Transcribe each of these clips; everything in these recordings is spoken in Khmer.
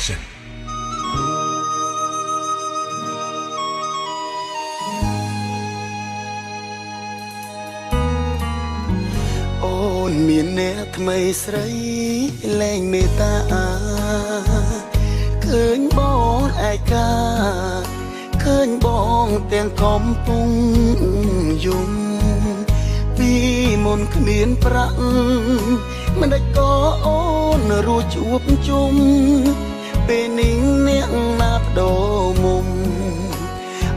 Production អូនមានអ្នកថ្មីស្រីលែងមេត្តាឃើញបងឯកាឃើញបងទាំងកំពុងយំពីមុនគ្មានប្រាក់មិនដេចក៏អូនរួចជួបជុំពេលនេះអ្នកណាបដូរមុំ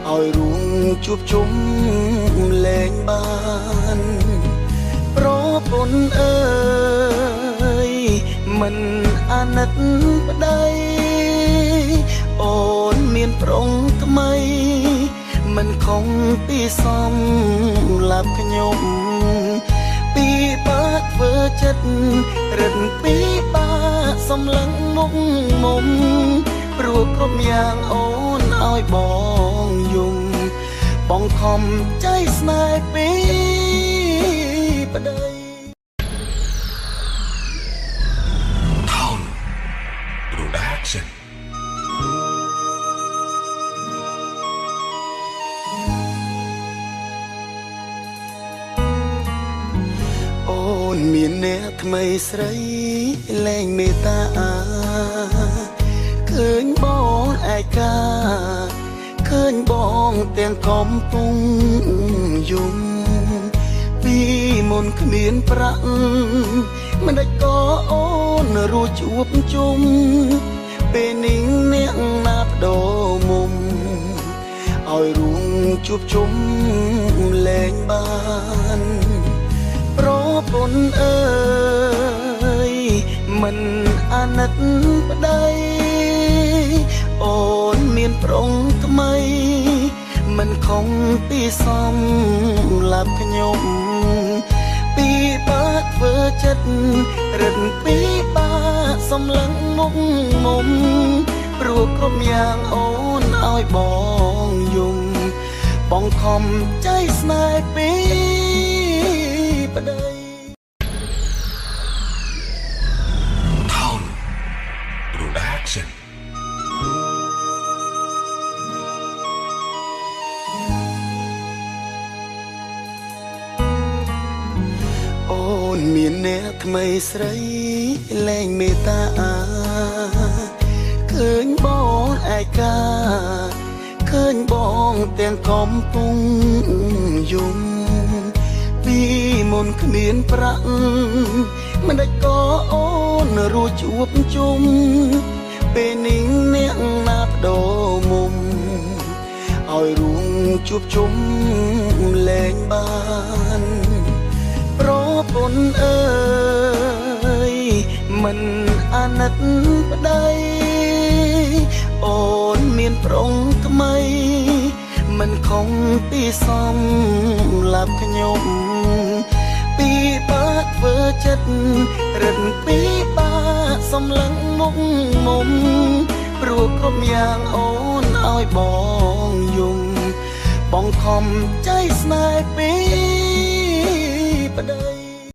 ឲ្យរួមជួបជុំលែងបានប្រពន្ធអើយមិនអាណិតប្តីអូនមានប្រុងថ្មីមិនខំពីសំឡាប់ខ្ញុំពីបាធ្វើចិត្តរឹតពីបាសំឡឹងមុខមុំព្រោះគ្រប់យ៉ាងអូនឲ្យបងយំបងខំใจស្នេហ៍ពីប្តីTown Production អូនមានអ្នកថ្មីស្រីលែងមេត្តាឃើញបងឯកាឃើញបងទាំងកំពុងយំពីមុនគ្មានប្រាក់មិនដេចក៏អូនរួចជួបជុំពេលនេះអ្នកណាបដូរមុំឲ្យរួមជួបជុំលែងបានប្រពន្ធអើយមិនអាណិតប្តីអូនមានប្រុងថ្មីមិនខំពីសំឡាប់ខ្ញុំពីបាធ្វើចិត្តរឹតពីបាសំឡឹងមុខមុំព្រោះគ្រប់យ៉ាងអូនឲ្យបងយំបងខំใจស្នេហ៍ពីប្តី Town Production អូនមានអ្នកថ្មីស្រីលែងមេត្តាឃើញបងឯកាឃើញបងទាំងកំពុងយំពីមុនគ្មានប្រាក់មិនដេចក៏អូនរួចជួបជុំពេលនេះអ្នកណាបដូរមុំឲ្យរួមជួបជុំលែងបានប្រពន្ធអើយមិនអាណិតប្តីអូនមានប្រុងថ្មីមិនខំពីសំឡាប់ខ្ញុំពីបាធ្វើចិត្តរឹតពីបាសំឡឹងមុខមុំព្រោះគ្រប់យ៉ាងអូនឲ្យបងយំបងខំใจស្នេហ៍ពី